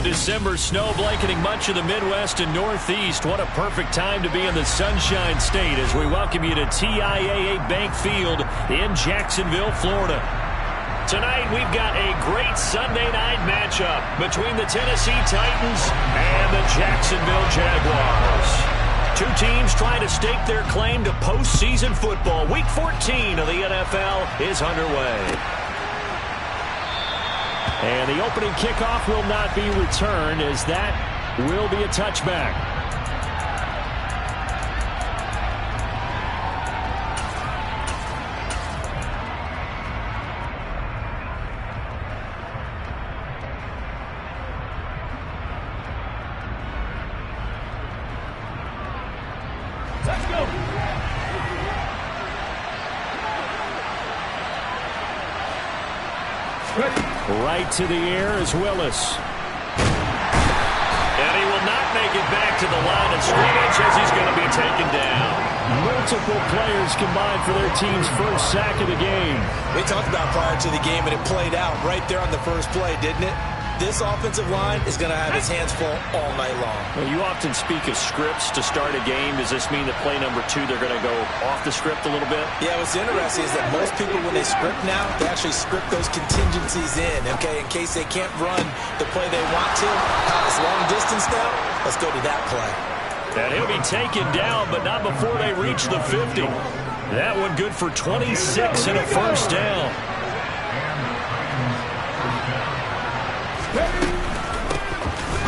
the December snow blanketing much of the Midwest and Northeast. What a perfect time to be in the Sunshine State as we welcome you to TIAA Bank Field in Jacksonville, Florida. Tonight, we've got a great Sunday night matchup between the Tennessee Titans and the Jacksonville Jaguars. Two teams trying to stake their claim to postseason football. Week 14 of the NFL is underway. And the opening kickoff will not be returned, as that will be a touchback. Let's go. Right to the air is Willis. And he will not make it back to the line of scrimmage as he's going to be taken down. Multiple players combined for their team's first sack of the game. We talked about prior to the game, and it played out right there on the first play, didn't it? This offensive line is going to have his hands full all night long. Well, you often speak of scripts to start a game. Does this mean that play number 2, they're going to go off the script a little bit? Yeah, what's interesting is that most people, when they script now, they actually script those contingencies in, okay, in case they can't run the play they want to. It's long distance now. Let's go to that play. And he'll be taken down, but not before they reach the 50. That one good for 26 and a first down.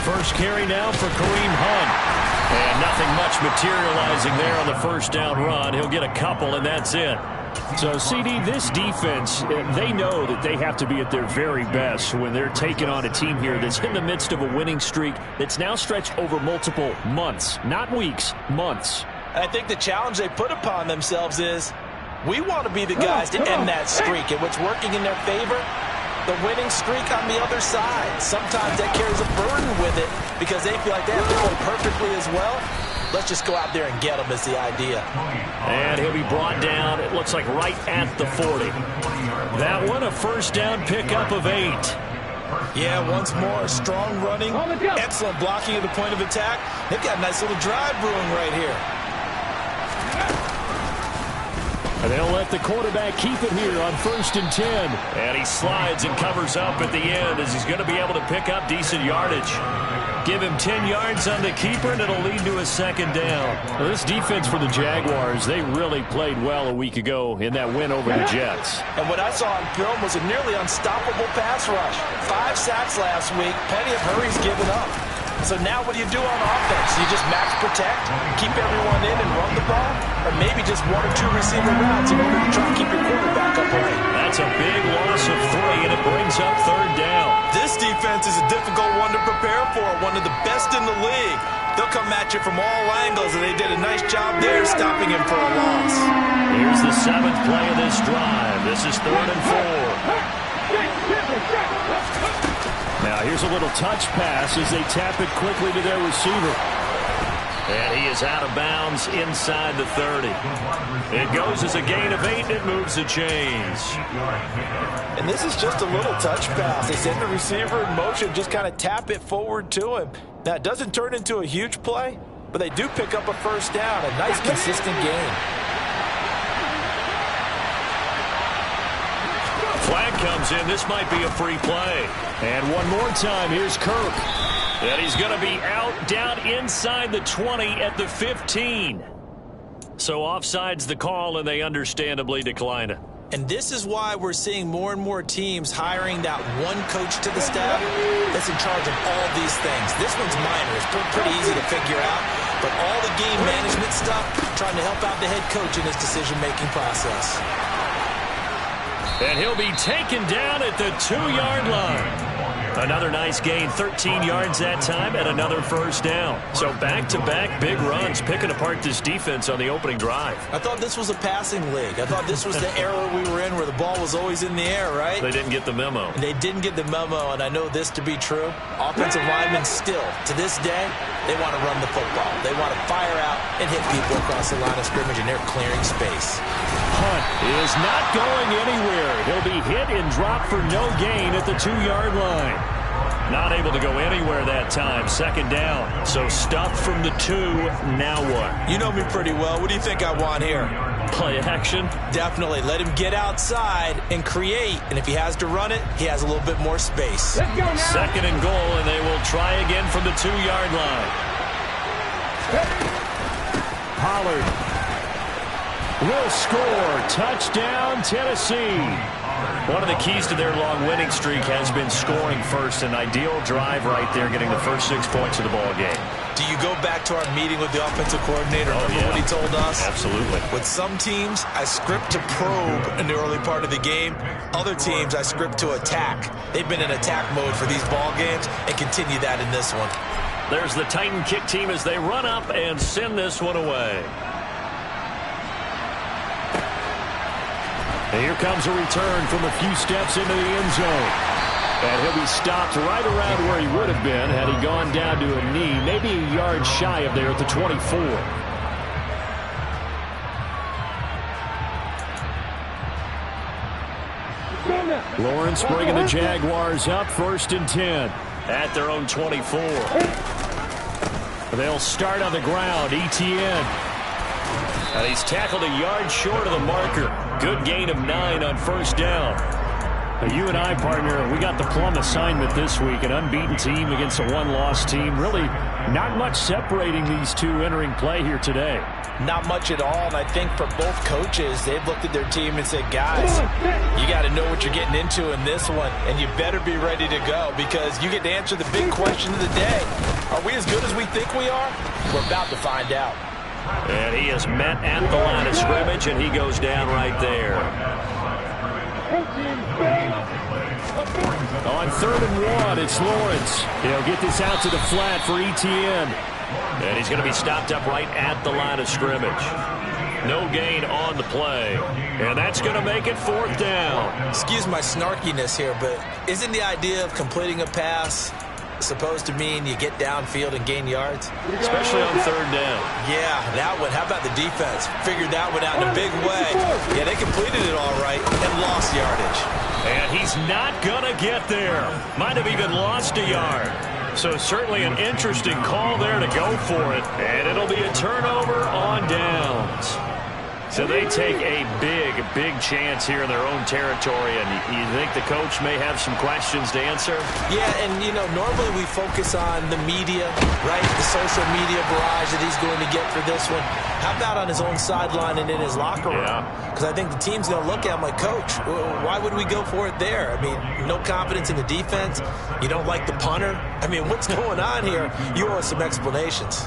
First carry now for Kareem Hunt. And nothing much materializing there on the first down run. He'll get a couple, and that's it. So, CD, this defense, they know that they have to be at their very best when they're taking on a team here that's in the midst of a winning streak that's now stretched over multiple months. Not weeks, months. I think the challenge they put upon themselves is we want to be the guys to end that streak. And what's working in their favor? The winning streak on the other side. Sometimes that carries a burden with it because they feel like they have to play perfectly as well. Let's just go out there and get them is the idea. And he'll be brought down, it looks like right at the 40. That one, a first down pickup of 8. Yeah, once more, strong running, excellent blocking at the point of attack. They've got a nice little drive brewing right here. And they'll let the quarterback keep it here on 1st and 10. And he slides and covers up at the end as he's going to be able to pick up decent yardage. Give him 10 yards on the keeper, and it'll lead to a second down. Well, this defense for the Jaguars, they really played well a week ago in that win over the Jets. And what I saw on film was a nearly unstoppable pass rush. 5 sacks last week, plenty of hurries given up. So now what do you do on offense? You just max protect, keep everyone in and run the ball? Or maybe just 1 or 2 receiver routes in order to try and keep your quarterback upright? That's a big loss of 3, and it brings up 3rd down. This defense is a difficult one to prepare for, one of the best in the league. They'll come at you from all angles, and they did a nice job there stopping him for a loss. Here's the 7th play of this drive. This is 3rd and 4. Now here's a little touch pass as they tap it quickly to their receiver. And he is out of bounds inside the 30. It goes as a gain of 8, and it moves the chains. And this is just a little touch pass. They send the receiver in motion, just kind of tap it forward to him. Now, it doesn't turn into a huge play, but they do pick up a first down, a nice, consistent gain. Flag comes in. This might be a free play. And one more time, here's Kirk. And he's going to be out down inside the 20 at the 15. So offside's the call, and they understandably decline it. And this is why we're seeing more and more teams hiring that one coach to the staff that's in charge of all these things. This one's minor. It's pretty easy to figure out. But all the game management stuff, trying to help out the head coach in his decision-making process. And he'll be taken down at the 2-yard line. Another nice gain, 13 yards that time, and another first down. So back-to-back big runs, picking apart this defense on the opening drive. I thought this was a passing league. I thought this was the era we were in where the ball was always in the air, right? They didn't get the memo. They didn't get the memo, and I know this to be true. Offensive linemen still, to this day, they want to run the football. They want to fire out and hit people across the line of scrimmage, and they're clearing space. Hunt is not going anywhere. He'll be hit and dropped for no gain at the 2-yard line. Not able to go anywhere that time. Second down. So stuffed from the 2. Now what? You know me pretty well. What do you think I want here? Play action? Definitely. Let him get outside and create. And if he has to run it, he has a little bit more space. Second and goal, and they will try again from the 2-yard line. Pollard will score. Touchdown, Tennessee. One of the keys to their long winning streak has been scoring first. An ideal drive right there, getting the first 6 points of the ball game. Do you go back to our meeting with the offensive coordinator? Remember what he told us? Absolutely. With some teams, I script to probe in the early part of the game. Other teams, I script to attack. They've been in attack mode for these ball games and continue that in this one. There's the Titan kick team as they run up and send this one away. And here comes a return from a few steps into the end zone. And he'll be stopped right around where he would have been had he gone down to a knee, maybe a yard shy of there at the 24. Lawrence bringing the Jaguars up, 1st and 10 at their own 24. They'll start on the ground. Etienne. And he's tackled a yard short of the marker. Good gain of 9 on 1st down. Now, you and I, partner, we got the plum assignment this week. An unbeaten team against a one-loss team. Really not much separating these two entering play here today. Not much at all, and I think for both coaches, they've looked at their team and said, guys, you got to know what you're getting into in this one, and you better be ready to go because you get to answer the big question of the day. Are we as good as we think we are? We're about to find out. And he is met at the line of scrimmage, and he goes down right there. On 3rd and 1, it's Lawrence. He'll get this out to the flat for Etienne. And he's going to be stopped up right at the line of scrimmage. No gain on the play. And that's going to make it 4th down. Excuse my snarkiness here, but isn't the idea of completing a pass supposed to mean you get downfield and gain yards? Especially on 3rd down. Yeah, that one. How about the defense? Figured that one out in a big way. Yeah, they completed it all right and lost yardage. And he's not going to get there. Might have even lost a yard. So certainly an interesting call there to go for it. And it'll be a turnover on downs. So they take a big chance here in their own territory. And you think the coach may have some questions to answer? Yeah, and, you know, normally we focus on the media, right? The social media barrage that he's going to get for this one. How about on his own sideline and in his locker room? Because I think the team's going to look at him like, Coach, why would we go for it there? I mean, no confidence in the defense. You don't like the punter. I mean, what's going on here? You owe us some explanations.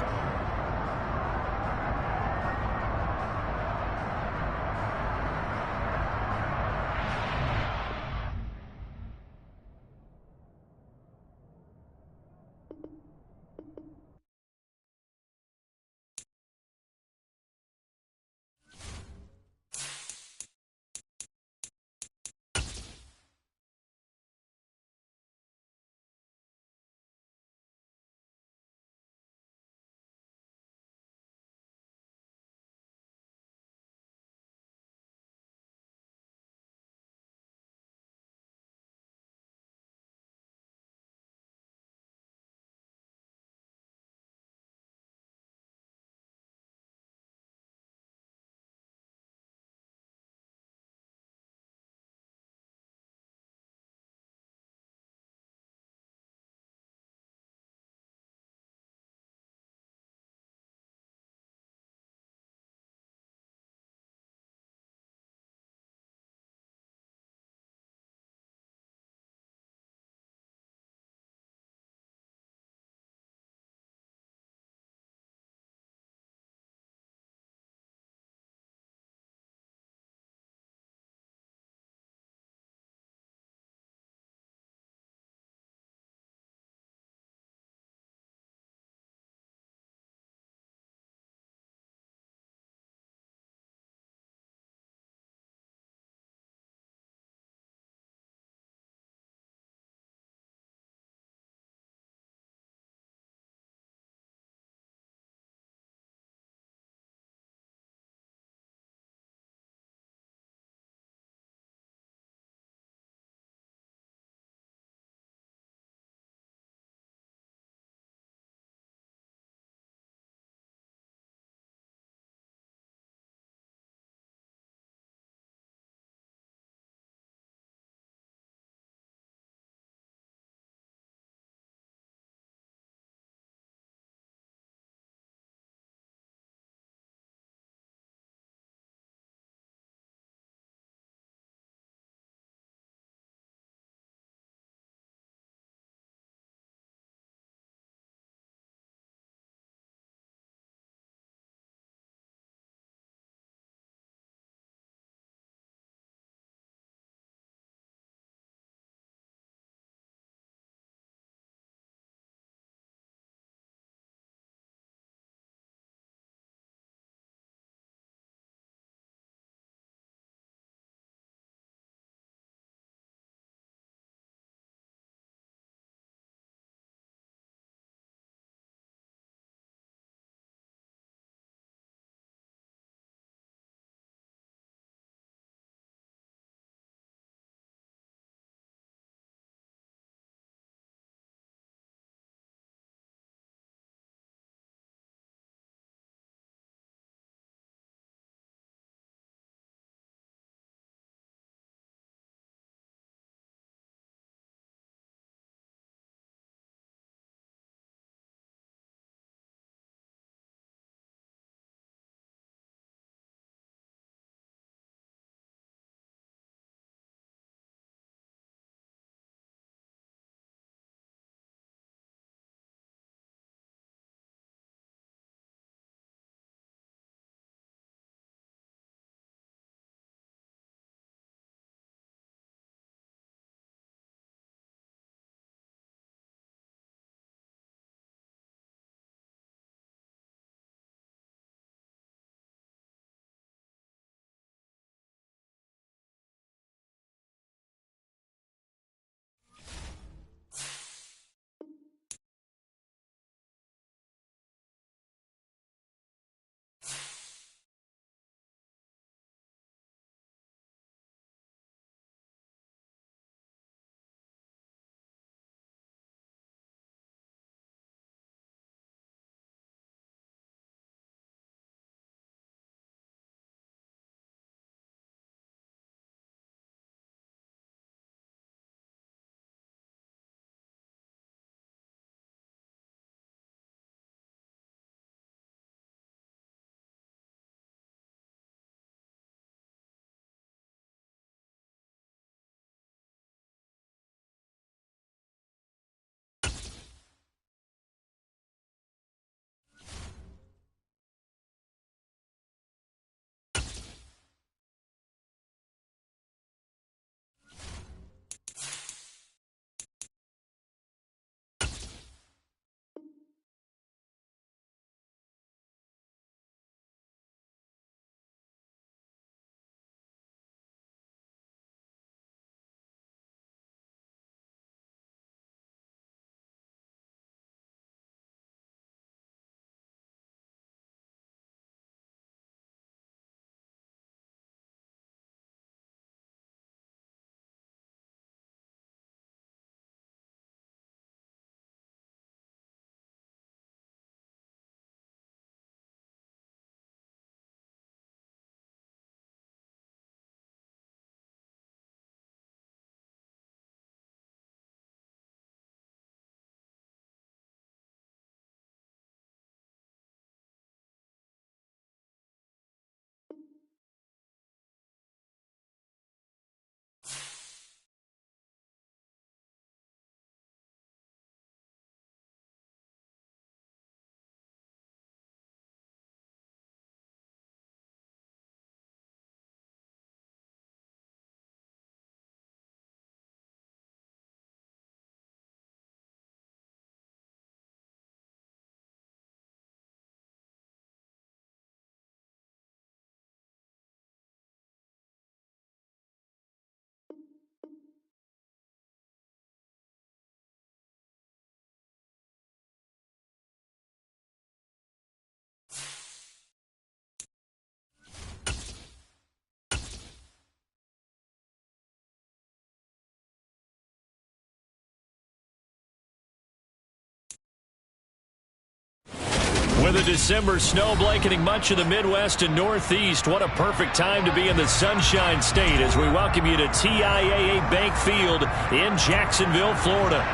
With a December snow blanketing much of the Midwest and Northeast, what a perfect time to be in the Sunshine State as we welcome you to TIAA Bank Field in Jacksonville, Florida.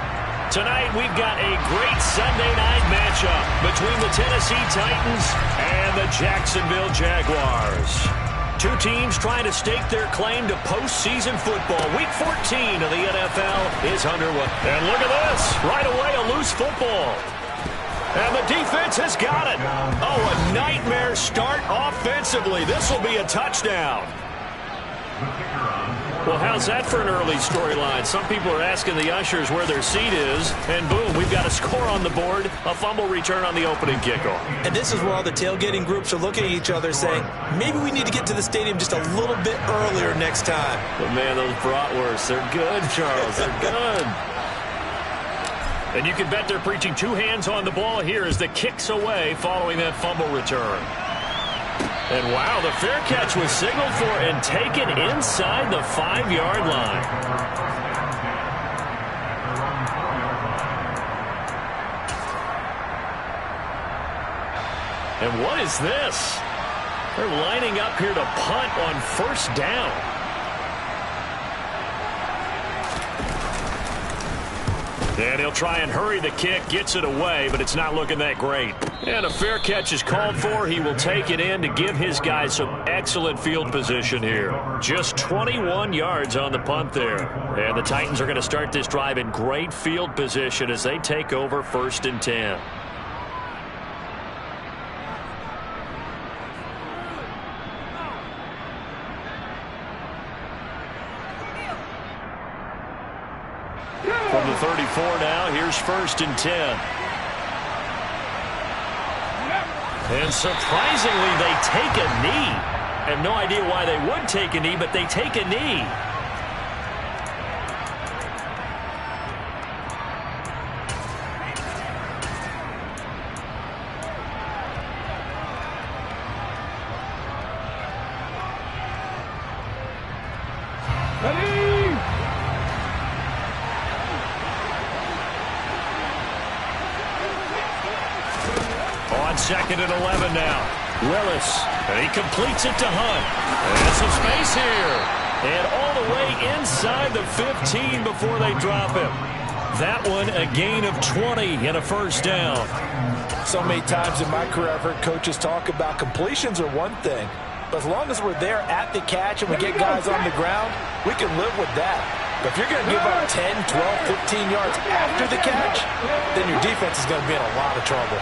Tonight, we've got a great Sunday night matchup between the Tennessee Titans and the Jacksonville Jaguars. Two teams trying to stake their claim to postseason football. Week 14 of the NFL is underway. And look at this. Right away, a loose football. And the defense has got it. Oh, a nightmare start offensively. This will be a touchdown. Well, how's that for an early storyline? Some people are asking the ushers where their seat is, and boom, we've got a score on the board, a fumble return on the opening kickoff. And this is where all the tailgating groups are looking at each other saying, maybe we need to get to the stadium just a little bit earlier next time. But man, those bratwursts, they're good, Charles, they're good. And you can bet they're preaching two hands on the ball here as the kick's away following that fumble return. And wow, the fair catch was signaled for and taken inside the 5-yard line. And what is this? They're lining up here to punt on first down. And he'll try and hurry the kick, gets it away, but it's not looking that great. And a fair catch is called for. He will take it in to give his guys some excellent field position here. Just 21 yards on the punt there. And the Titans are going to start this drive in great field position as they take over 1st and 10. From the 34 now, here's 1st and 10. And surprisingly, they take a knee. I have no idea why they would take a knee, but they take a knee. On 2nd and 11 now. Willis, and he completes it to Hunt. And some space here. And all the way inside the 15 before they drop him. That one, a gain of 20 and a first down. So many times in my career, I've heard coaches talk about completions are one thing. But as long as we're there at the catch and we get guys on the ground, we can live with that. But if you're going to give up 10, 12, 15 yards after the catch, then your defense is going to be in a lot of trouble.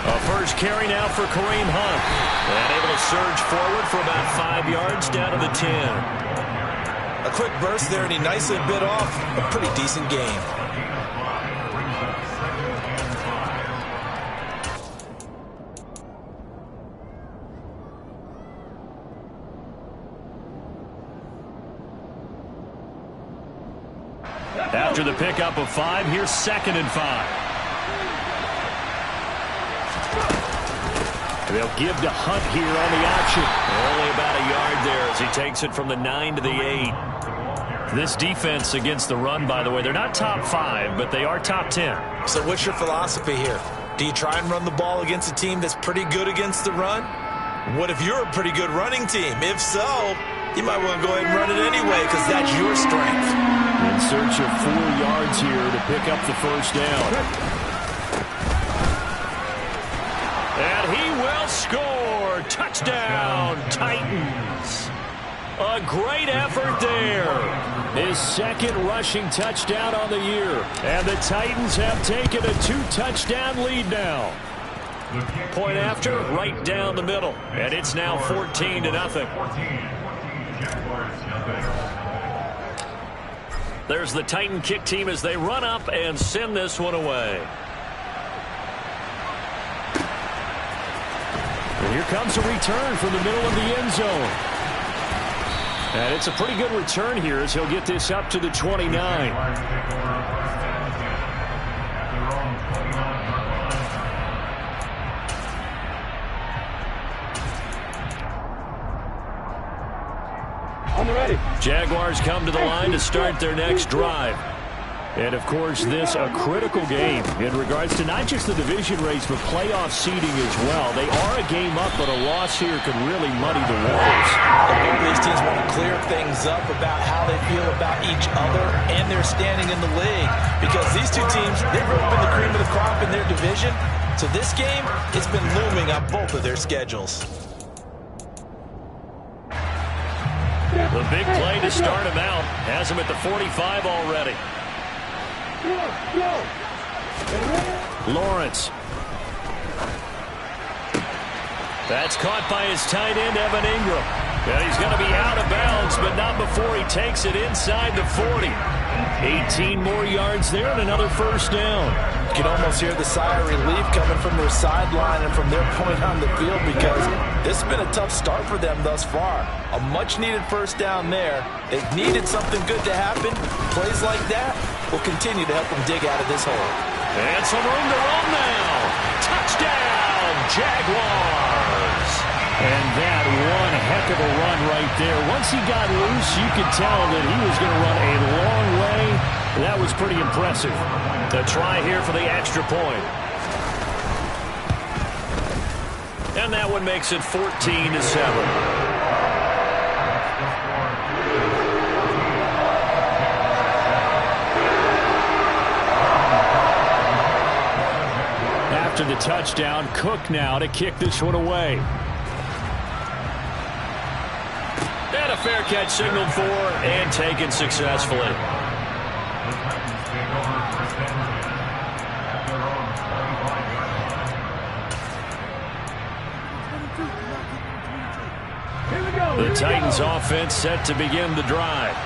A first carry now for Kareem Hunt. And able to surge forward for about 5 yards down to the 10. A quick burst there, and he nicely bit off a pretty decent gain. After the pickup of 5, here's 2nd and 5. They'll give to Hunt here on the option. Only about a yard there as he takes it from the 9 to the 8. This defense against the run, by the way, they're not top 5, but they are top 10. So what's your philosophy here? Do you try and run the ball against a team that's pretty good against the run? What if you're a pretty good running team? If so, you might want to go ahead and run it anyway because that's your strength. In search of 4 yards here to pick up the first down. And he will score. Touchdown, Titans. A great effort there. His 2nd rushing touchdown on the year. And the Titans have taken a 2-touchdown lead now. Point after, right down the middle. And it's now 14-0. There's the Titan kick team as they run up and send this one away. And here comes a return from the middle of the end zone. And it's a pretty good return here as he'll get this up to the 29. On the ready. Jaguars come to the line to start their next drive. And, of course, this a critical game in regards to not just the division race, but playoff seeding as well. They are a game up, but a loss here could really muddy the waters. Both these teams want to clear things up about how they feel about each other and their standing in the league. Because these two teams, they've really been the cream of the crop in their division. So this game, it's been looming on both of their schedules. The big play to start him out has him at the 45 already. Lawrence. That's caught by his tight end, Evan Ingram. And he's going to be out of bounds, but not before he takes it inside the 40. 18 more yards there and another first down. You can almost hear the sigh of relief coming from their sideline and from their point on the field because this has been a tough start for them thus far. A much-needed first down there. They've needed something good to happen. Plays like that will continue to help them dig out of this hole. And some room to run now. Touchdown, Jaguars. And that one heck of a run right there. Once he got loose, you could tell that he was going to run a long way. That was pretty impressive. The try here for the extra point. And that one makes it 14-7. After the touchdown, Cook now to kick this one away. And a fair catch signaled for and taken successfully. The Titans offense set to begin the drive.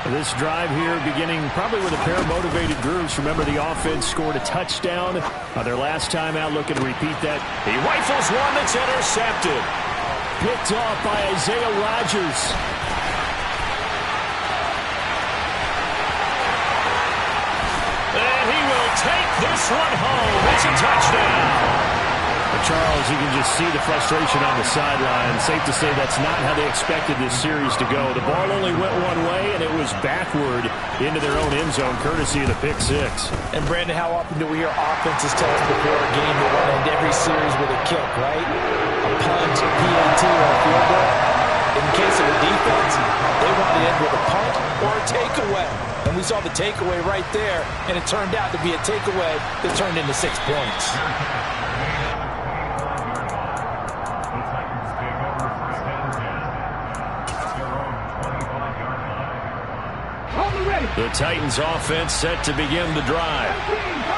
This drive here beginning probably with a pair of motivated groups. Remember, the offense scored a touchdown their last time out, looking to repeat that. He rifles one that's intercepted. Picked off by Isaiah Rodgers. And he will take this one home. It's a touchdown. Charles, you can just see the frustration on the sideline. Safe to say that's not how they expected this series to go. The ball only went one way, and it was backward into their own end zone, courtesy of the pick six. And, Brandon, how often do we hear offenses tell us before a game they want to end every series with a kick, right? A punt, a PAT, or a field goal. In case of the defense, they want to end with a punt or a takeaway. And we saw the takeaway right there, and it turned out to be a takeaway that turned into 6 points. The Titans offense set to begin the drive.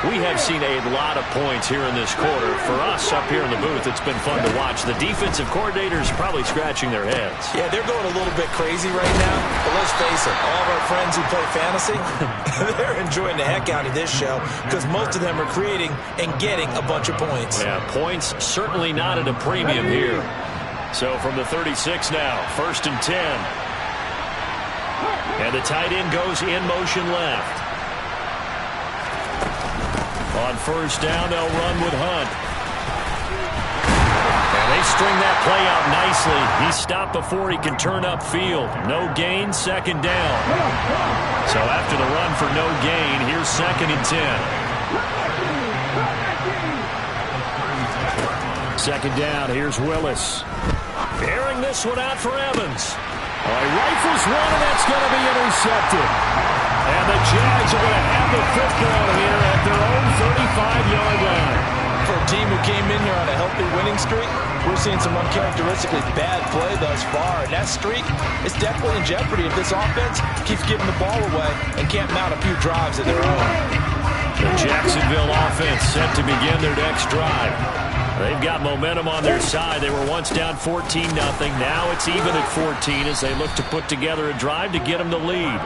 We have seen a lot of points here in this quarter. For us up here in the booth, it's been fun to watch. The defensive coordinators probably scratching their heads. Yeah, they're going a little bit crazy right now. But let's face it, all of our friends who play fantasy, they're enjoying the heck out of this show because most of them are creating and getting a bunch of points. Yeah, points certainly not at a premium here. So from the 36 now, 1st and 10. And the tight end goes in motion left. On first down, they'll run with Hunt. And they string that play out nicely. He's stopped before he can turn upfield. No gain, 2nd down. So after the run for no gain, here's 2nd and 10. 2nd down, here's Willis. Airing this one out for Evans. He rifles one, and that's going to be intercepted. And the Jags are going to have the football here at their own 35-yard line. For a team who came in here on a healthy winning streak, we're seeing some uncharacteristically bad play thus far. And that streak is definitely in jeopardy if this offense keeps giving the ball away and can't mount a few drives of their own. The Jacksonville offense set to begin their next drive. They've got momentum on their side. They were once down 14-0. Now it's even at 14 as they look to put together a drive to get them the lead.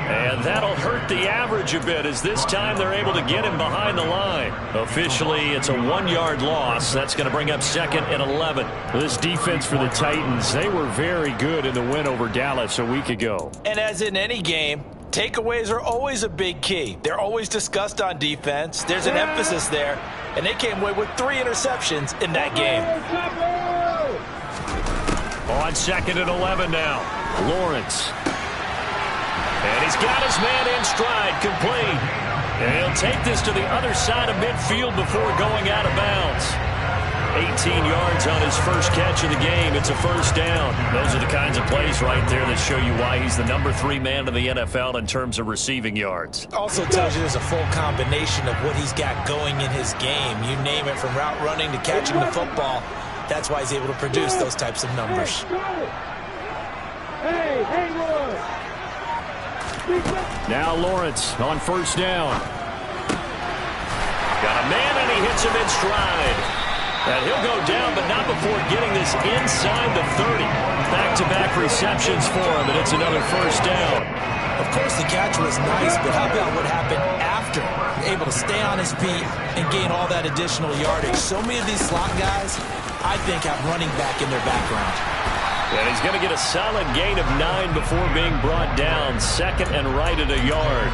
And that'll hurt the average a bit as this time they're able to get him behind the line. Officially, it's a 1-yard loss. That's going to bring up 2nd and 11. This defense for the Titans, they were very good in the win over Dallas a week ago. And as in any game, takeaways are always a big key. They're always discussed on defense. There's an emphasis there. And they came away with 3 interceptions in that game. On 2nd and 11 now. Lawrence. And he's got his man in stride, complete. And he'll take this to the other side of midfield before going out of bounds. 18 yards on his first catch of the game. It's a first down. Those are the kinds of plays right there that show you why he's the #3 man in the NFL in terms of receiving yards. Also tells you there's a full combination of what he's got going in his game. You name it, from route running to catching the football. That's why he's able to produce those types of numbers. Now Lawrence on first down. Got a man, and he hits him in stride. And he'll go down, but not before getting this inside the 30. Back-to-back receptions for him, and it's another first down. Of course, the catch was nice, but how about what happened after? Able to stay on his feet and gain all that additional yardage. So many of these slot guys, I think, have running back in their background. And he's going to get a solid gain of 9 before being brought down. Second and right at a yard.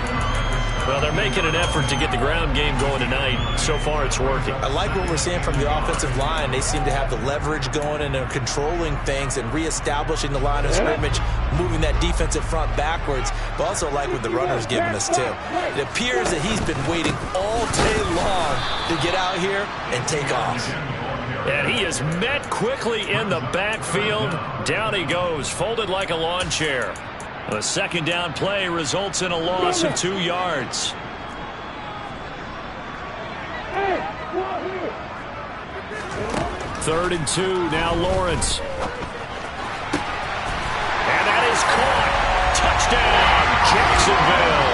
Well, they're making an effort to get the ground game going tonight. So far, it's working. I like what we're seeing from the offensive line. They seem to have the leverage going, and they're controlling things and reestablishing the line of scrimmage, moving that defensive front backwards. But also like what the runner's giving us, too. It appears that he's been waiting all day long to get out here and take off. And he is met quickly in the backfield. Down he goes, folded like a lawn chair. The second down play results in a loss of 2 yards. Third and 2, now Lawrence. And that is caught. Touchdown, Jacksonville.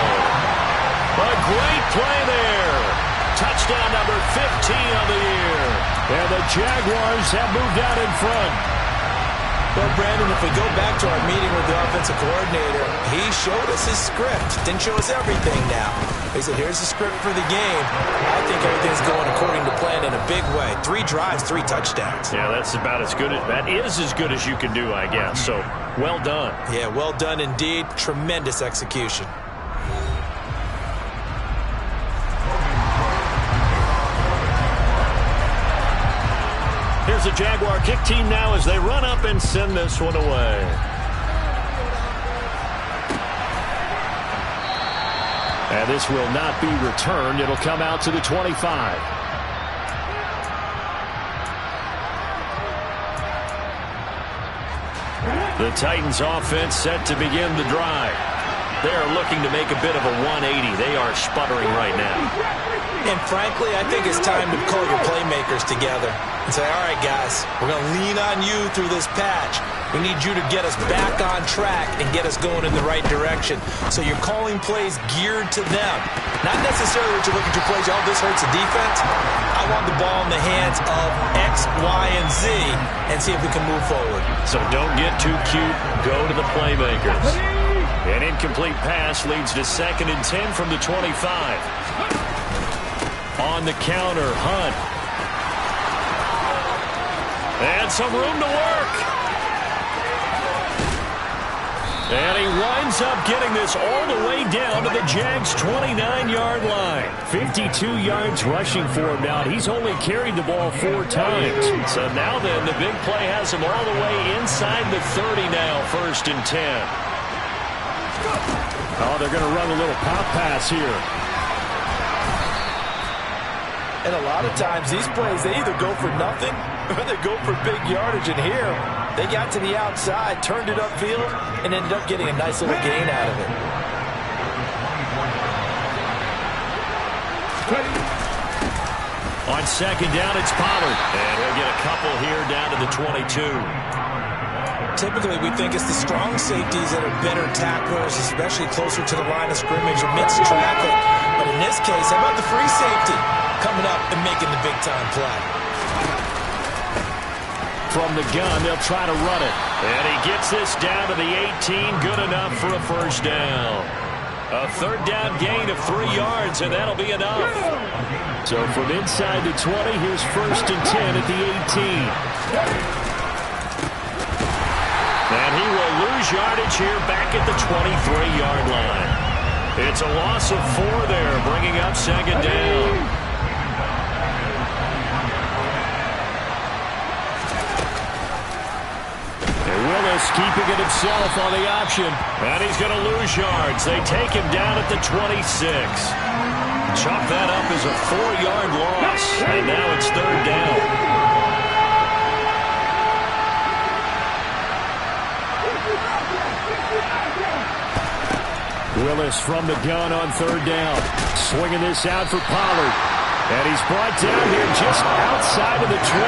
A great play there. Touchdown number 15 on the year. And the Jaguars have moved out in front. Well, Brandon, if we go back to our meeting with the offensive coordinator, he showed us his script. Didn't show us everything now. He said, here's the script for the game. I think everything's going according to plan in a big way. 3 drives, 3 touchdowns. Yeah, that's about as good. That is as good as you can do, I guess. So, well done. Yeah, well done indeed. Tremendous execution. Here's the Jaguar kick team now as they run up and send this one away. And this will not be returned. It'll come out to the 25. The Titans offense set to begin the drive. They are looking to make a bit of a 180. They are sputtering right now. And frankly, I think it's time to call your playmakers together and say, all right, guys, we're going to lean on you through this patch. We need you to get us back on track and get us going in the right direction. So you're calling plays geared to them. Not necessarily what you're looking to plays, oh, this hurts the defense. I want the ball in the hands of X, Y, and Z and see if we can move forward. So don't get too cute. Go to the playmakers. An incomplete pass leads to 2nd and 10 from the 25. On the counter, Hunt. And some room to work. And he winds up getting this all the way down to the Jags' 29-yard line. 52 yards rushing for him now. He's only carried the ball 4 times. So now then, the big play has him all the way inside the 30 now, 1st and 10. Oh, they're going to run a little pop pass here. And a lot of times, these plays, they either go for nothing or they go for big yardage. And here, they got to the outside, turned it upfield, and ended up getting a nice little gain out of it. On 2nd down, it's Pollard. And he'll get a couple here down to the 22. Typically, we think it's the strong safeties that are better tacklers, especially closer to the line of scrimmage amidst traffic. But in this case, how about the free safety coming up and making the big-time play? From the gun, they'll try to run it. And he gets this down to the 18. Good enough for a first down. A 3rd down gain of 3 yards, and that'll be enough. So from inside the 20, here's 1st and 10 at the 18. And he will lose yardage here back at the 23-yard line. It's a loss of 4 there, bringing up 2nd down. And Willis keeping it himself on the option. And he's going to lose yards. They take him down at the 26. Chalk that up as a 4-yard loss. And now it's third down. Willis from the gun on third down. Swinging this out for Pollard. And he's brought down here just outside of the 20.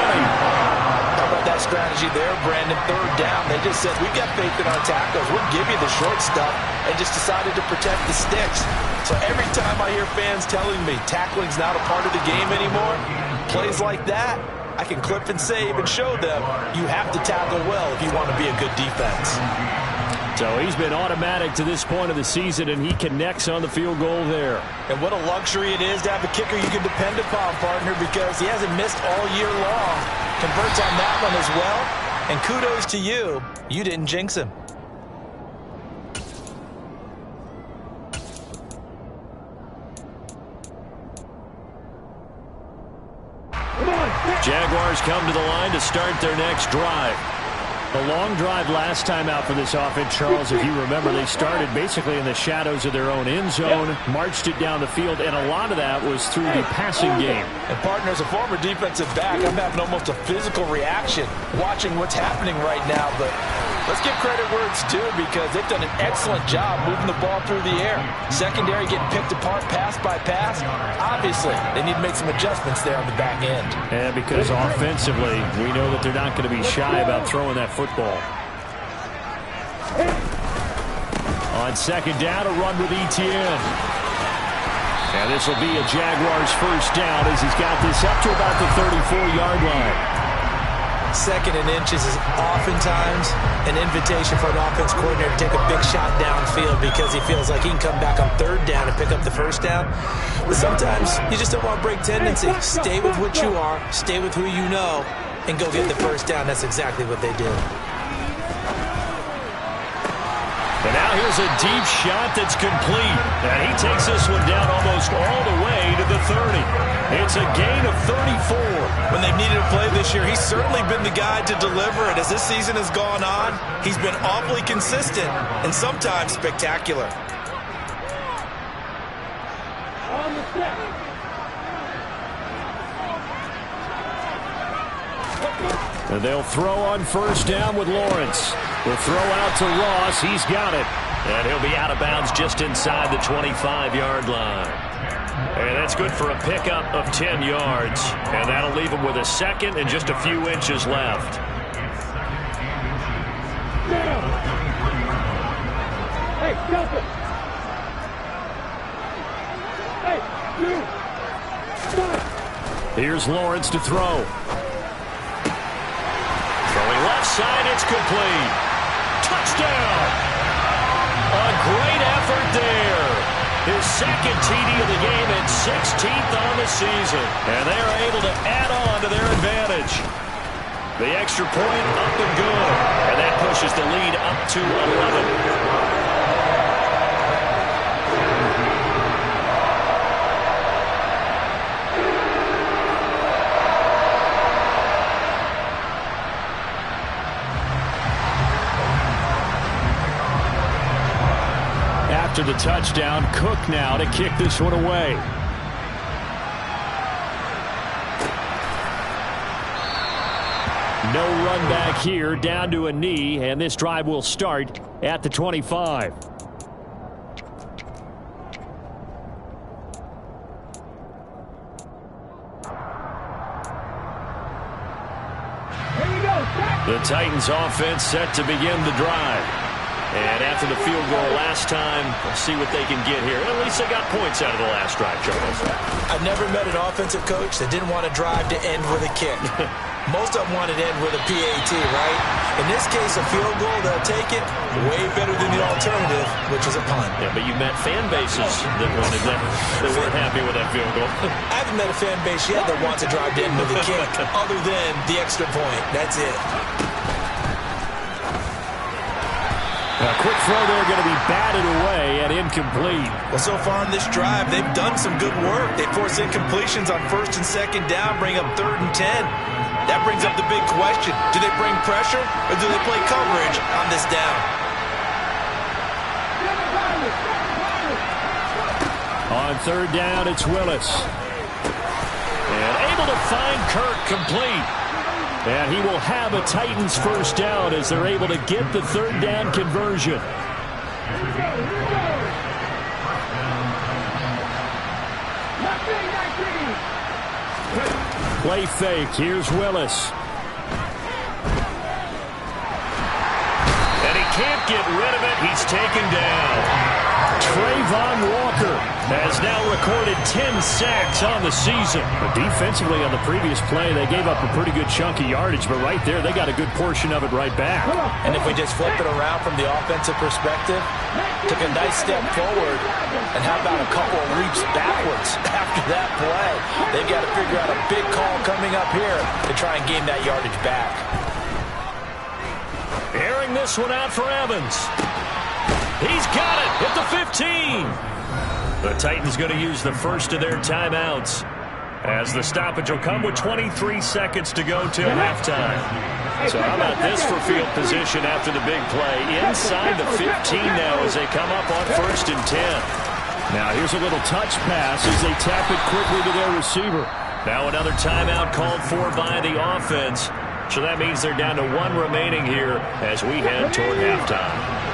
How about that strategy there, Brandon? Third down. They just said, we've got faith in our tackles. We'll give you the short stuff, and just decided to protect the sticks. So every time I hear fans telling me tackling's not a part of the game anymore, plays like that, I can clip and save and show them you have to tackle well if you want to be a good defense. So he's been automatic to this point of the season, and he connects on the field goal there. And what a luxury it is to have a kicker you can depend upon, partner, because he hasn't missed all year long. Converts on that one as well. And kudos to you. You didn't jinx him. Jaguars come to the line to start their next drive. A long drive last time out for this offense, Charles. If you remember, they started basically in the shadows of their own end zone, marched it down the field, and a lot of that was through the passing game. And, partner, as a former defensive back, I'm having almost a physical reaction watching what's happening right now. But let's give credit where it's due, because they've done an excellent job moving the ball through the air. Secondary getting picked apart pass by pass. Obviously, they need to make some adjustments there on the back end. And because offensively, we know that they're not going to be shy about throwing that football. On second down, a run with Etienne. And this will be a Jaguars first down as he's got this up to about the 34-yard line. Second and inches is oftentimes an invitation for an offense coordinator to take a big shot downfield because he feels like he can come back on third down and pick up the first down. But sometimes you just don't want to break tendency. Stay with what you are, stay with who you know, and go get the first down. That's exactly what they did. And now here's a deep shot that's complete. And he takes this one down almost all the way to the 30. It's a gain of 34. When they've needed a play this year, he's certainly been the guy to deliver it. As this season has gone on, he's been awfully consistent and sometimes spectacular. And they'll throw on first down with Lawrence. They'll throw out to Ross. He's got it. And he'll be out of bounds just inside the 25-yard line. And that's good for a pickup of 10 yards. And that'll leave him with a second and just a few inches left. Hey, stop it. Hey, Here's Lawrence to throw. Throwing left side, it's complete. Touchdown! A great effort there. His second TD of the game and 16th on the season. And they are able to add on to their advantage. The extra point up and good. And that pushes the lead up to 11. After the touchdown, Cook now to kick this one away. No run back here, down to a knee, and this drive will start at the 25. The Titans offense set to begin the drive. And after the field goal last time, we'll see what they can get here. At least they got points out of the last drive, Charles. I've never met an offensive coach that didn't want to drive to end with a kick. Most of them wanted to end with a PAT, right? In this case, a field goal, they'll take it way better than the alternative, which is a punt. Yeah, but you met fan bases that wanted that, that weren't happy with that field goal. I haven't met a fan base yet that wants to drive to end with a kick, other than the extra point. That's it. A quick throw there going to be batted away and incomplete. Well, so far in this drive, they've done some good work. They force incompletions on 1st and 2nd down, bring up 3rd and 10. That brings up the big question. Do they bring pressure or do they play coverage on this down? On 3rd down, it's Willis. And able to find Kirk complete. And he will have a Titans first down as they're able to get the 3rd down conversion. Play fake. Here's Willis. And he can't get rid of it. He's taken down. Trayvon Walker has now recorded 10 sacks on the season. But defensively on the previous play, they gave up a pretty good chunk of yardage, but right there, they got a good portion of it right back. And if we just flip it around from the offensive perspective, took a nice step forward, and how about a couple of leaps backwards after that play? They've got to figure out a big call coming up here to try and gain that yardage back. Airing this one out for Evans. He's got it at the 15. The Titans going to use the first of their timeouts as the stoppage will come with 23 seconds to go till halftime. So how about this for field position after the big play? Inside the 15 now as they come up on 1st and 10. Now here's a little touch pass as they tap it quickly to their receiver. Now another timeout called for by the offense. So that means they're down to 1 remaining here as we head toward halftime.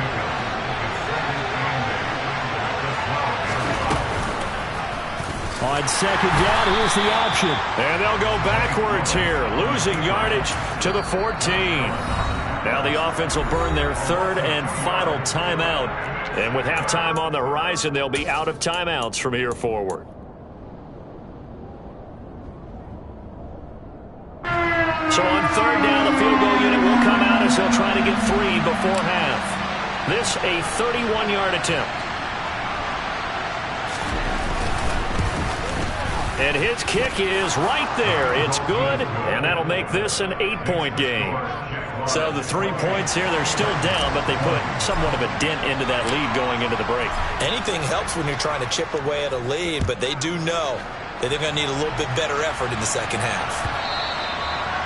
On 2nd down, here's the option. And they'll go backwards here, losing yardage to the 14. Now the offense will burn their 3rd and final timeout. And with halftime on the horizon, they'll be out of timeouts from here forward. So on 3rd down, the field goal unit will come out as they'll try to get 3 before half. This a 31-yard attempt. And his kick is right there. It's good, and that'll make this an 8-point game. So the 3 points here, they're still down, but they put somewhat of a dent into that lead going into the break. Anything helps when you're trying to chip away at a lead, but they do know that they're going to need a little bit better effort in the second half.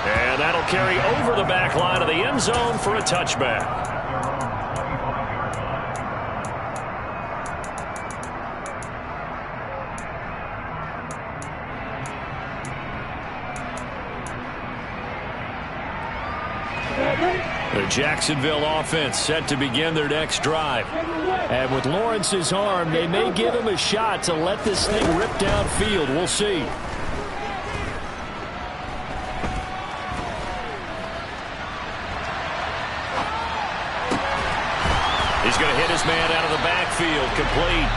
And that'll carry over the back line of the end zone for a touchback. The Jacksonville offense set to begin their next drive. And with Lawrence's arm, they may give him a shot to let this thing rip downfield. We'll see. He's going to hit his man out of the backfield, complete.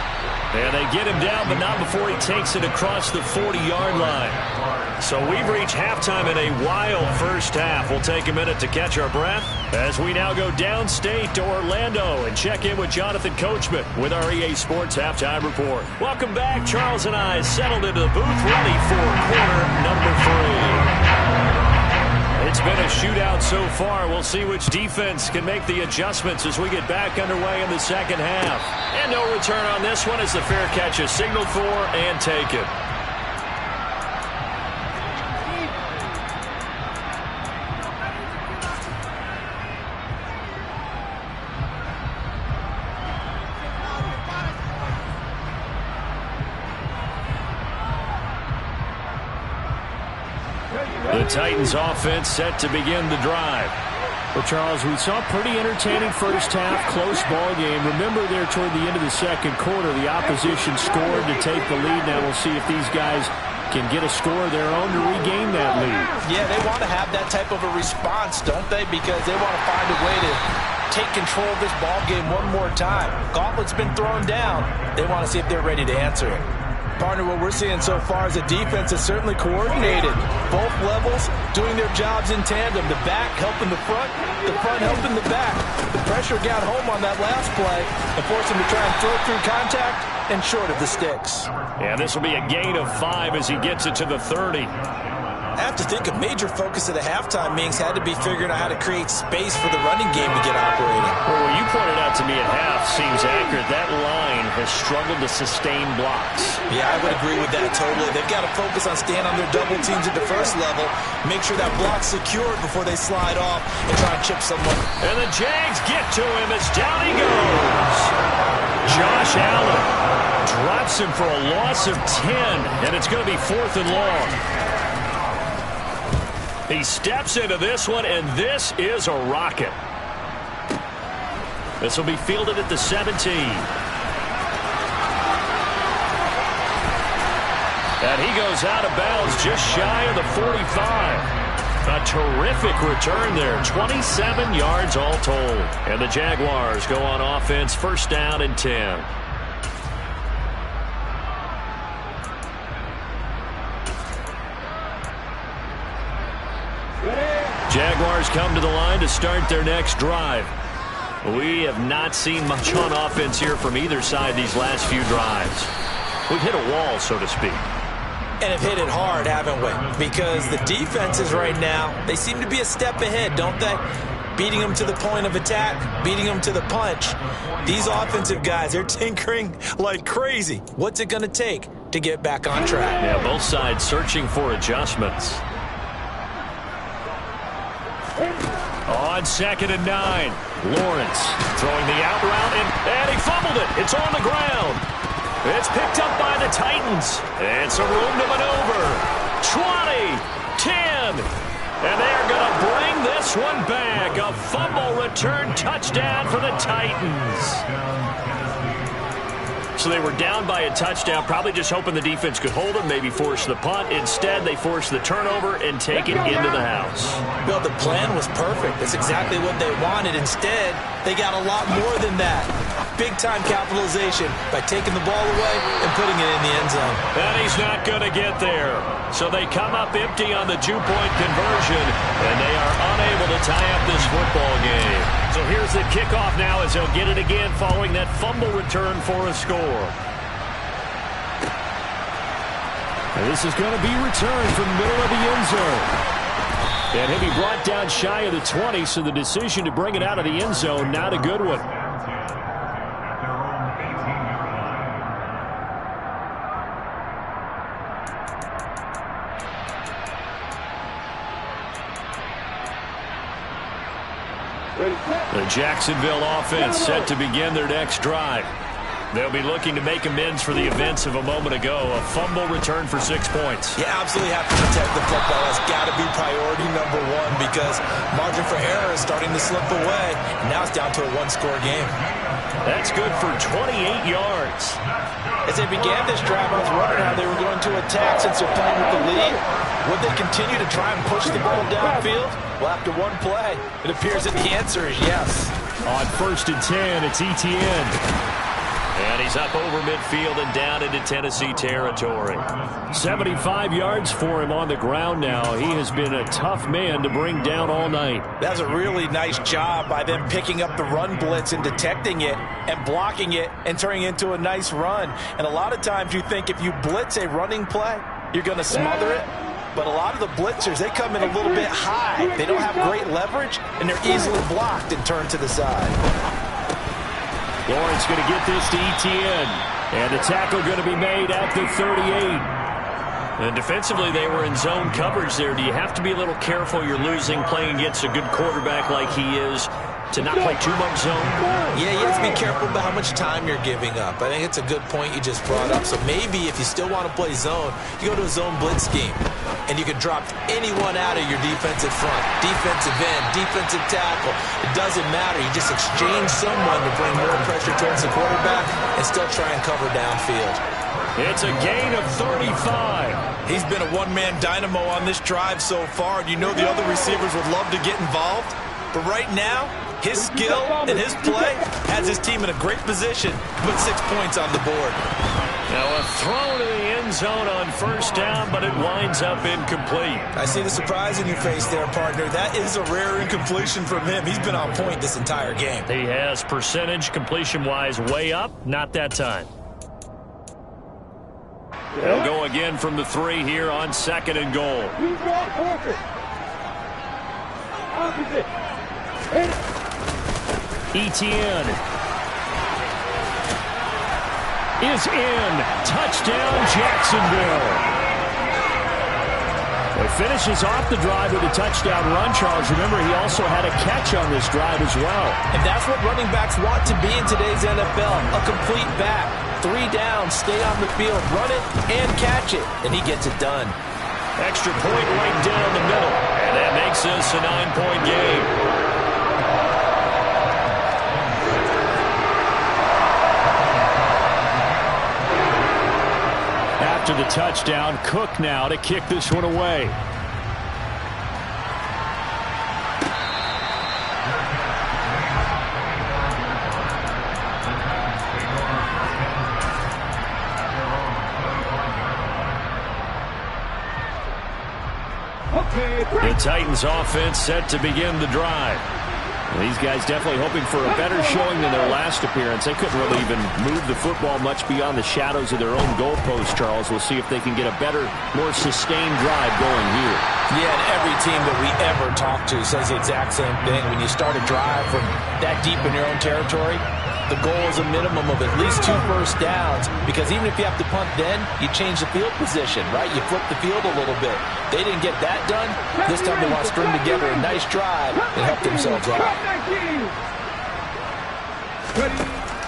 And they get him down, but not before he takes it across the 40-yard line. So we've reached halftime in a wild first half. We'll take a minute to catch our breath as we now go downstate to Orlando and check in with Jonathan Coachman with our EA Sports Halftime Report. Welcome back. Charles and I settled into the booth ready for quarter number 3. It's been a shootout so far. We'll see which defense can make the adjustments as we get back underway in the second half. And no return on this one as the fair catch is signaled for and taken. The Titans offense set to begin the drive. Well, Charles, we saw a pretty entertaining first half, close ball game. Remember there toward the end of the second quarter, the opposition scored to take the lead. Now we'll see if these guys can get a score of their own to regain that lead. Yeah, they want to have that type of a response, don't they? Because they want to find a way to take control of this ball game one more time. Gauntlet's been thrown down. They want to see if they're ready to answer it. Partner, what we're seeing so far is a defense that's certainly coordinated. Both levels doing their jobs in tandem. The back helping the front helping the back. The pressure got home on that last play and forced him to try and throw through contact and short of the sticks. Yeah, this will be a gain of 5 as he gets it to the 30. have to think a major focus of the halftime meetings had to be figuring out how to create space for the running game to get operating. Well, what you pointed out to me at half seems accurate. That line has struggled to sustain blocks. Yeah, I would agree with that totally. They've got to focus on staying on their double teams at the first level, make sure that block's secured before they slide off and try and chip someone. And the Jags get to him as down he goes. Josh Allen drops him for a loss of 10, and it's going to be 4th and long. He steps into this one, and this is a rocket. This will be fielded at the 17. And he goes out of bounds just shy of the 45. A terrific return there. 27 yards all told. And the Jaguars go on offense, 1st down and 10. Jaguars come to the line to start their next drive. We have not seen much on offense here from either side these last few drives. We've hit a wall, so to speak. And have hit it hard, haven't we? Because the defenses right now, they seem to be a step ahead, don't they? Beating them to the point of attack, beating them to the punch. These offensive guys, they're tinkering like crazy. What's it going to take to get back on track? Yeah, both sides searching for adjustments. On 2nd and 9, Lawrence throwing the out route, and he fumbled it. It's on the ground. It's picked up by the Titans. And some room to maneuver. 20, 10, and they're going to bring this one back. A fumble return touchdown for the Titans. So they were down by a touchdown, probably just hoping the defense could hold them, maybe force the punt. Instead, they force the turnover and take it into the house. Well, the plan was perfect. That's exactly what they wanted. Instead, they got a lot more than that. Big-time capitalization by taking the ball away and putting it in the end zone. And he's not going to get there. So they come up empty on the 2-point conversion, and they are unable to tie up this football game. So here's the kickoff now as they'll get it again following that fumble return for a score. And this is going to be returned from the middle of the end zone. And he'll be brought down shy of the 20, so the decision to bring it out of the end zone, not a good one. The Jacksonville offense set to begin their next drive. They'll be looking to make amends for the events of a moment ago. A fumble return for 6 points. You absolutely have to protect the football. That's got to be priority number one because margin for error is starting to slip away. And now it's down to a one-score game. That's good for 28 yards. As they began this drive, I was wondering how they were going to attack since they're playing with the lead. Would they continue to try and push the ball downfield? Well, after one play, it appears that the answer is yes. On 1st and 10, it's Etienne. And he's up over midfield and down into Tennessee territory. 75 yards for him on the ground now. He has been a tough man to bring down all night. That's a really nice job by them picking up the run blitz and detecting it and blocking it and turning it into a nice run. And a lot of times you think if you blitz a running play, you're going to smother it. But a lot of the blitzers, they come in a little bit high. They don't have great leverage, and they're easily blocked and turned to the side. Lawrence going to get this to Etienne. And the tackle going to be made at the 38. And defensively, they were in zone coverage there. Do you have to be a little careful? You're losing playing against a good quarterback like he is to not play too much zone? Yeah, you have to be careful about how much time you're giving up. I think it's a good point you just brought up. So maybe if you still want to play zone, you go to a zone blitz scheme. And you can drop anyone out of your defensive front, defensive end, defensive tackle. It doesn't matter. You just exchange someone to bring more pressure towards the quarterback and still try and cover downfield. It's a gain of 35. He's been a one-man dynamo on this drive so far, and you know the other receivers would love to get involved. But right now, his skill and his play has his team in a great position to put 6 points on the board. Now a throw to the end zone on 1st down, but it winds up incomplete. I see the surprise in your face there, partner. That is a rare incompletion from him. He's been on point this entire game. He has percentage completion-wise way up, not that time. They'll go again from the 3 here on 2nd and goal. Etienne is in. Touchdown, Jacksonville. He finishes off the drive with a touchdown run, Charles. Remember, he also had a catch on this drive as well. And that's what running backs want to be in today's NFL, a complete back. 3 down, stay on the field, run it, and catch it. And he gets it done. Extra point right down the middle. And that makes this a 9-point game. After the touchdown, Cook now to kick this one away. The Titans offense set to begin the drive. These guys definitely hoping for a better showing than their last appearance. They couldn't really even move the football much beyond the shadows of their own goalpost, Charles. We'll see if they can get a better, more sustained drive going here. Yeah, and every team that we ever talk to says the exact same thing. When you start a drive from that deep in your own territory, the goal is a minimum of at least 2 first downs, because even if you have to punt then, you change the field position, right? You flip the field a little bit. They didn't get that done. This time they want to string together a nice drive and help themselves out.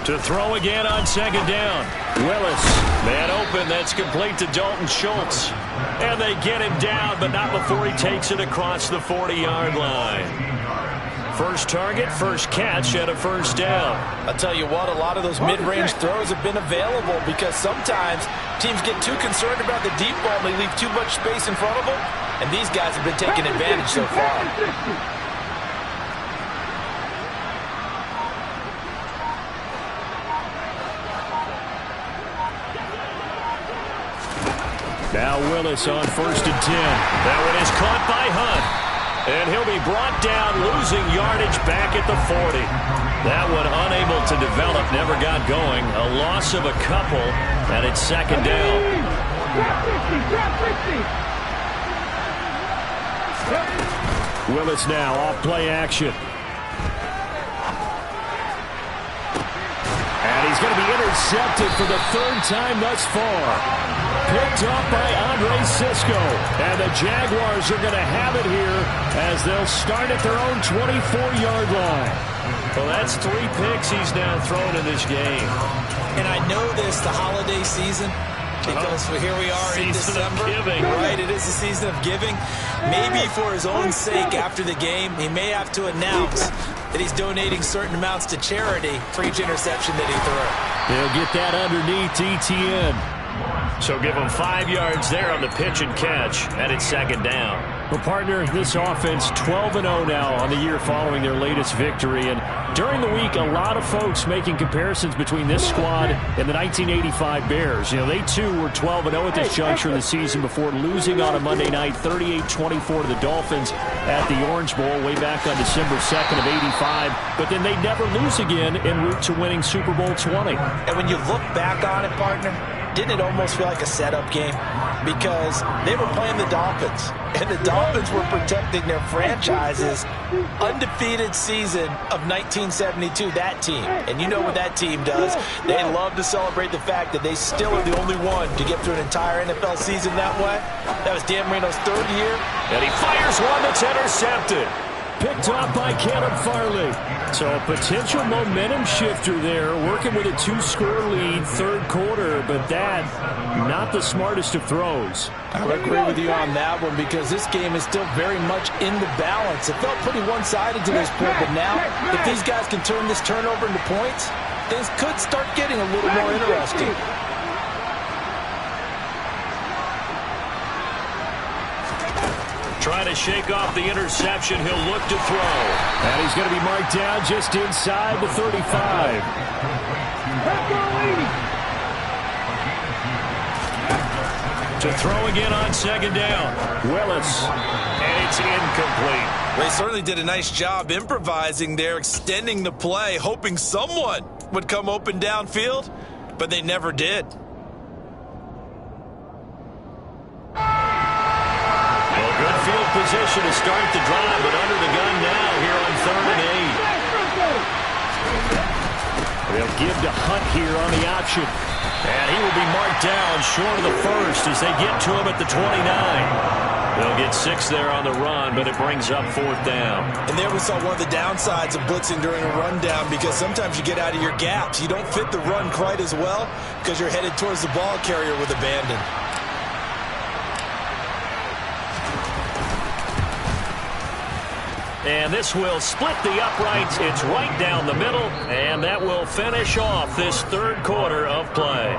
To throw again on 2nd down. Willis, man open, that's complete to Dalton Schultz. And they get him down, but not before he takes it across the 40-yard line. First target, first catch, and a first down. I'll tell you what, a lot of those mid-range throws have been available because sometimes teams get too concerned about the deep ball and they leave too much space in front of them, and these guys have been taking advantage so far. Now Willis on 1st and 10. That one is caught by Hunt. And he'll be brought down, losing yardage back at the 40. That one unable to develop, never got going. A loss of a couple, and it's 2nd down. Willis now off play action. And he's going to be intercepted for the 3rd time thus far. Picked up by Andre Sisco. And the Jaguars are going to have it here as they'll start at their own 24-yard line. Well, that's 3 picks he's now thrown in this game. And I know this, the holiday season, because here we are in December. Right, it is the season of giving. Maybe for his own sake after the game, he may have to announce that he's donating certain amounts to charity for each interception that he threw. They'll get that underneath Etienne. So give them 5 yards there on the pitch and catch, and it's 2nd down. Well, partner, this offense 12-0 now on the year following their latest victory. And during the week, a lot of folks making comparisons between this squad and the 1985 Bears. You know, they too were 12-0 at this juncture of the season before losing on a Monday night 38-24 to the Dolphins at the Orange Bowl way back on December 2nd of 85. But then they never lose again en route to winning Super Bowl 20. And when you look back on it, partner, didn't it almost feel like a setup game? Because they were playing the Dolphins, and the Dolphins were protecting their franchise's undefeated season of 1972, that team. And you know what that team does. They love to celebrate the fact that they still are the only one to get through an entire NFL season that way. That was Dan Marino's 3rd year. And he fires one that's intercepted. Picked off by Caleb Farley. So a potential momentum shifter there, working with a 2-score lead, 3rd quarter, but that, not the smartest of throws. I would agree with you on that one because this game is still very much in the balance. It felt pretty one-sided to this point, but now, if these guys can turn this turnover into points, things could start getting a little more interesting. Trying to shake off the interception. He'll look to throw. And he's going to be marked down just inside the 35. To throw again on 2nd down. Willis. And it's incomplete. They certainly did a nice job improvising there, extending the play, hoping someone would come open downfield, but they never did. position to start the drive, but under the gun now here on 3rd and 8. They'll give to Hunt here on the option. And he will be marked down short of the first as they get to him at the 29. They'll get 6 there on the run, but it brings up 4th down. And there we saw one of the downsides of blitzing during a rundown, because sometimes you get out of your gaps. You don't fit the run quite as well because you're headed towards the ball carrier with abandon. And this will split the uprights. It's right down the middle, and that will finish off this 3rd quarter of play.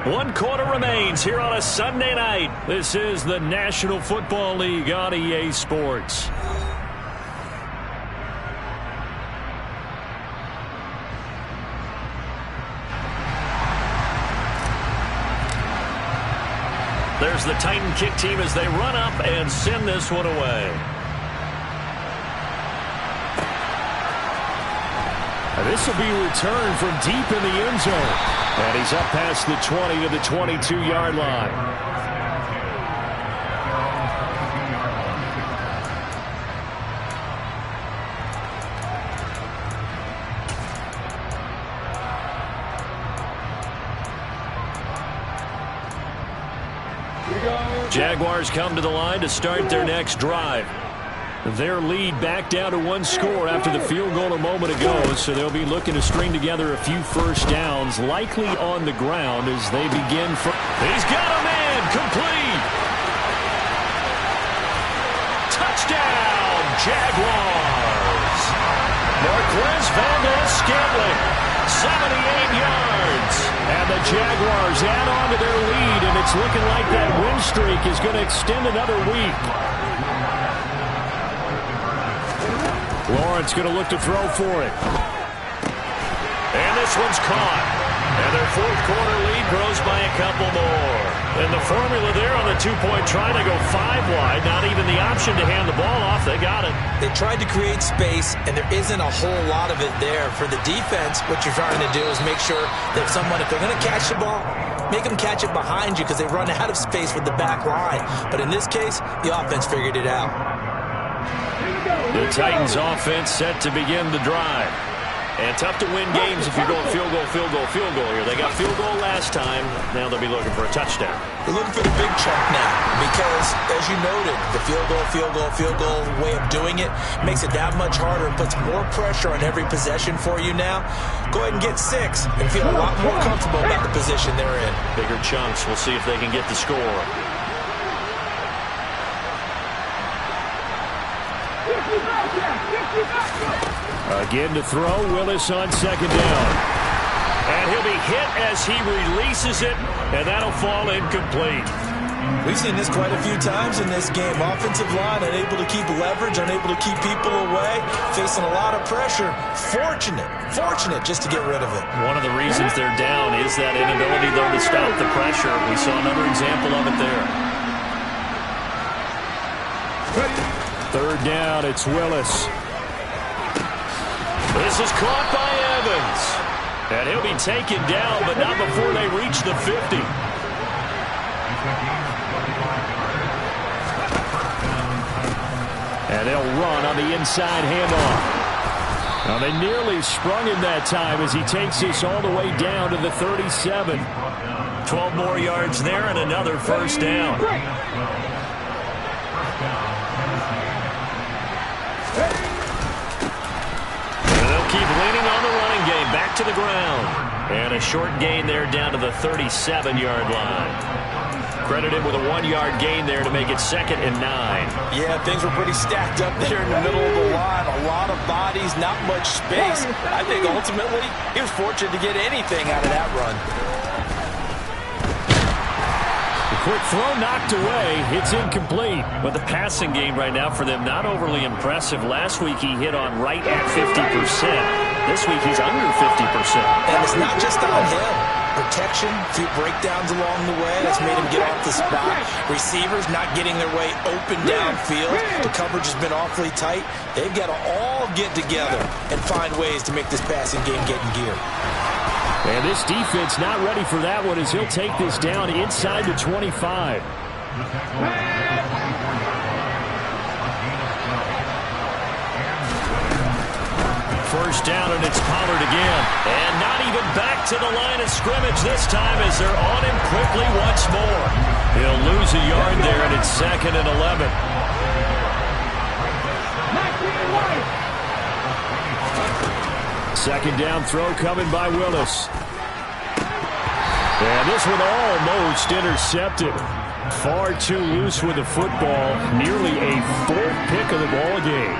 1 quarter remains here on a Sunday night. This is the National Football League on EA Sports. There's the Titan kick team as they run up and send this one away. This will be returned from deep in the end zone. And he's up past the 20 to the 22-yard line. Jaguars come to the line to start their next drive. Their lead back down to 1 score after the field goal a moment ago, so they'll be looking to string together a few first downs, likely on the ground as they begin. He's got a man, complete. Touchdown, Jaguars. Marquez Valdez-Scantling, 78 yards. And the Jaguars add on to their lead, and it's looking like that win streak is going to extend another week. Lawrence going to look to throw for it. And this one's caught. And their 4th quarter lead grows by a couple more. And the formula there on the 2-point try to go 5 wide. Not even the option to hand the ball off. They got it. They tried to create space, and there isn't a whole lot of it there. For the defense, what you're trying to do is make sure that if they're going to catch the ball, make them catch it behind you because they run out of space with the back line. But in this case, the offense figured it out. The Titans offense set to begin the drive. And tough to win games if you're going field goal, field goal, field goal here. They got field goal last time. Now they'll be looking for a touchdown. They're looking for the big chunk now because, as you noted, the field goal way of doing it makes it that much harder and puts more pressure on every possession for you now. Go ahead and get 6 and feel a lot more comfortable about the position they're in. Bigger chunks. We'll see if they can get the score. Again to throw, Willis on 2nd down. And he'll be hit as he releases it, and that'll fall incomplete. We've seen this quite a few times in this game. Offensive line unable to keep leverage, unable to keep people away, facing a lot of pressure. Fortunate just to get rid of it. One of the reasons they're down is that inability, though, to stop the pressure. We saw another example of it there. 3rd down, it's Willis. This is caught by Evans. And he'll be taken down, but not before they reach the 50. And they'll run on the inside handoff. Now they nearly sprung him that time as he takes this all the way down to the 37. 12 more yards there and another first down. Keep leaning on the running game. Back to the ground. And a short gain there down to the 37-yard line. Credited with a 1-yard gain there to make it 2nd and 9. Yeah, things were pretty stacked up there in the middle of the line. A lot of bodies, not much space. I think ultimately he was fortunate to get anything out of that run. Quick throw knocked away. It's incomplete. But the passing game right now for them, not overly impressive. Last week he hit on right at 50%. This week he's under 50%. And it's not just on him. Protection, a few breakdowns along the way. That's made him get off the spot. Receivers not getting their way open downfield. The coverage has been awfully tight. They've got to all get together and find ways to make this passing game get in gear. And this defense not ready for that one as he'll take this down inside the 25. first down, and it's Pollard again. And not even back to the line of scrimmage this time as they're on him quickly once more. He'll lose a yard there, and it's 2nd and 11. Second down throw coming by Willis. And this one almost intercepted. Far too loose with the football. Nearly a 4th pick of the ball game.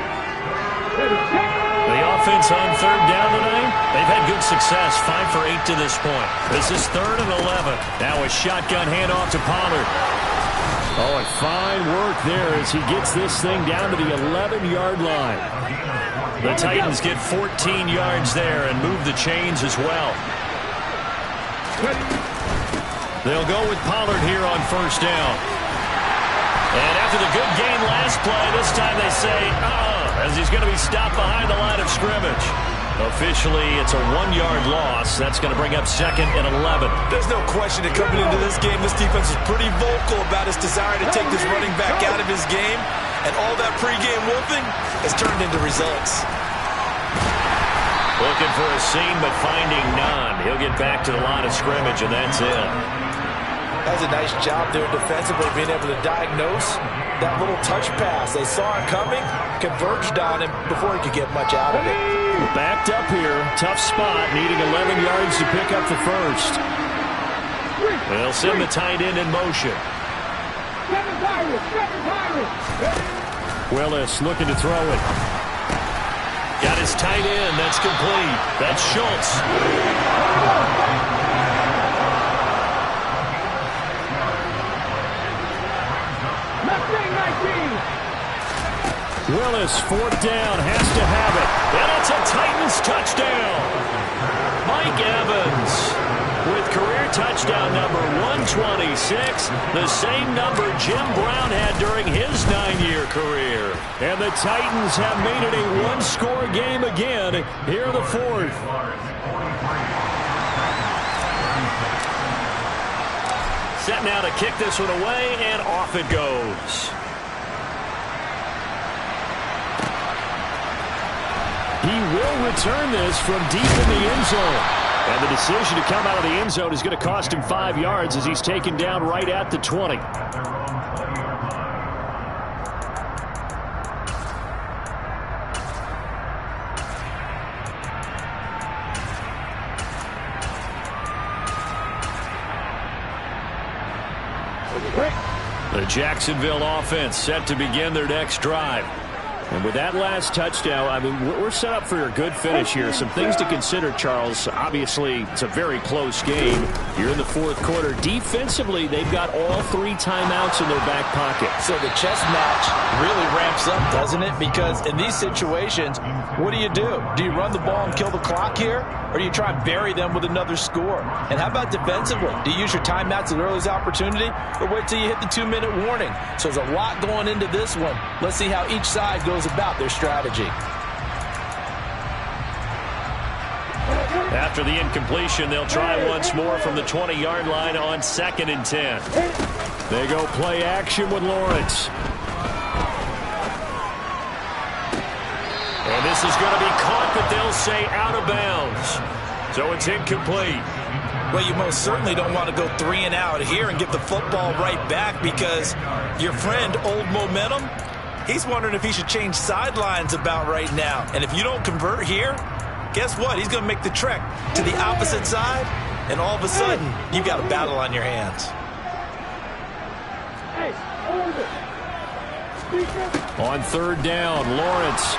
The offense on 3rd down tonight, they've had good success. 5 for 8 to this point. This is 3rd and 11. Now a shotgun handoff to Pollard. Oh, and fine work there as he gets this thing down to the 11-yard line. The Titans get 14 yards there and move the chains as well. They'll go with Pollard here on first down. And after the good gain last play, this time they say, as he's going to be stopped behind the line of scrimmage. Officially, it's a 1-yard loss. That's going to bring up 2nd and 11. There's no question that coming into this game, this defense is pretty vocal about its desire to take this running back out of his game. And all that pregame wolfing has turned into results. Looking for a seam, but finding none. He'll get back to the line of scrimmage, and that's it. Does a nice job there defensively, being able to diagnose that little touch pass. They saw it coming, converged on him before he could get much out of it. Backed up here, tough spot, needing 11 yards to pick up the first. They'll send the tight end in motion. Willis looking to throw it. Got his tight end. That's complete. That's Schultz. Willis, 4th down, has to have it. And it's a Titans touchdown. Mike Evans with career touchdown number 126, the same number Jim Brown had during his 9-year career. And the Titans have made it a 1-score game again here in the 4th. Set now to kick this one away, and off it goes. He will return this from deep in the end zone. And the decision to come out of the end zone is going to cost him 5 yards as he's taken down right at the 20. The Jacksonville offense set to begin their next drive. And with that last touchdown, I mean, we're set up for a good finish here. Some things to consider, Charles. Obviously, it's a very close game. You're in the 4th quarter. Defensively, they've got all 3 timeouts in their back pocket. So the chess match really ramps up, doesn't it? Because in these situations, what do? Do you run the ball and kill the clock here? Or do you try and bury them with another score? And how about defensively? Do you use your timeouts at the earliest opportunity? Or wait till you hit the 2-minute warning? So there's a lot going into this one. Let's see how each side goes about their strategy. After the incompletion, they'll try once more from the 20-yard line on 2nd and 10. They go play action with Lawrence. And this is going to be caught, but they'll say out of bounds. So it's incomplete. Well, you most certainly don't want to go 3 and out here and get the football right back, because your friend, Old Momentum, he's wondering if he should change sidelines about right now. And if you don't convert here, guess what? He's going to make the trek to the opposite side, and all of a sudden, you've got a battle on your hands. On 3rd down, Lawrence.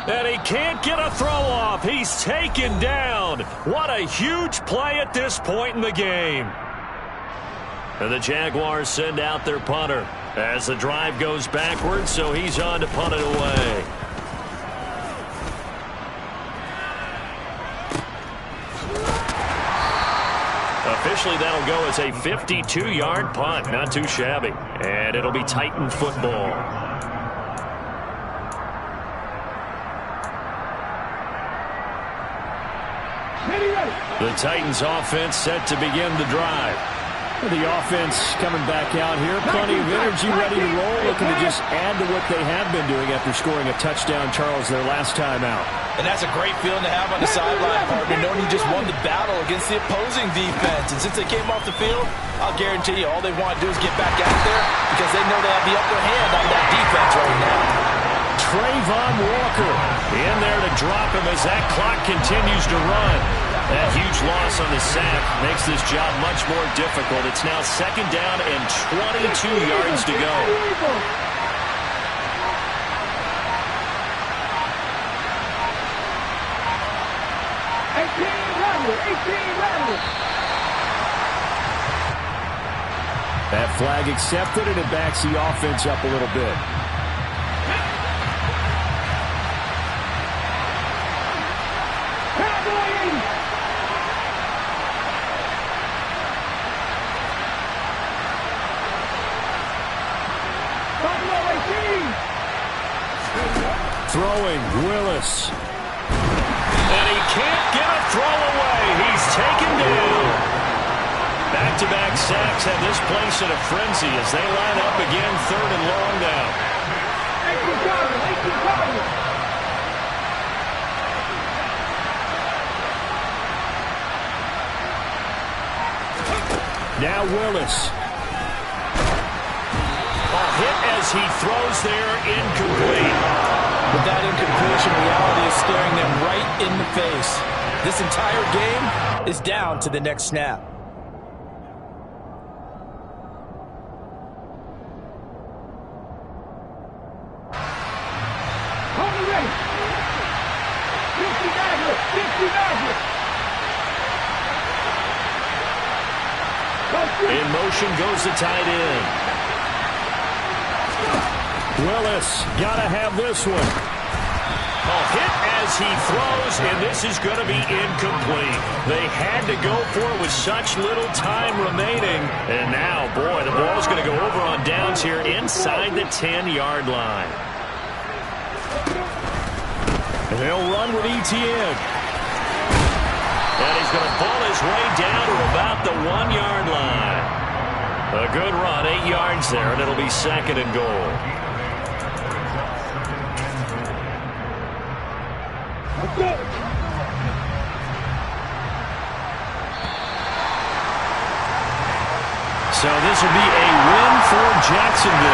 And he can't get a throw off. He's taken down. What a huge play at this point in the game. And the Jaguars send out their punter as the drive goes backwards, so he's on to punt it away. Officially, that'll go as a 52-yard punt. Not too shabby. And it'll be Titan football. The Titans offense set to begin the drive. The offense coming back out here. Plenty of energy, ready to roll, looking to just add to what they have been doing after scoring a touchdown, Charles, their last time out. And that's a great feeling to have on the sideline, partner, knowing you just won the battle against the opposing defense. And since they came off the field, I'll guarantee you all they want to do is get back out there because they know they have the upper hand on that defense right now. Trayvon Walker in there to drop him as that clock continues to run. That huge loss on the sack makes this job much more difficult. It's now 2nd down and 22 yards to go. That flag accepted, and it backs the offense up a little bit. Throwing, Willis. And he can't get a throw away. He's taken down. Back-to-back sacks have this place in a frenzy as they line up again 3rd and long now. Now Willis. A hit as he throws there, incomplete. But that incompletion reality is staring them right in the face. This entire game is down to the next snap. In motion goes the tight end. Willis, gotta have this one. A hit as he throws, and this is going to be incomplete. They had to go for it with such little time remaining. And now, boy, the ball's going to go over on downs here inside the 10-yard line. And they'll run with Etienne. And he's going to pull his way down to about the 1-yard line. A good run, 8 yards there, and it'll be 2nd and goal. So this will be a win for Jacksonville.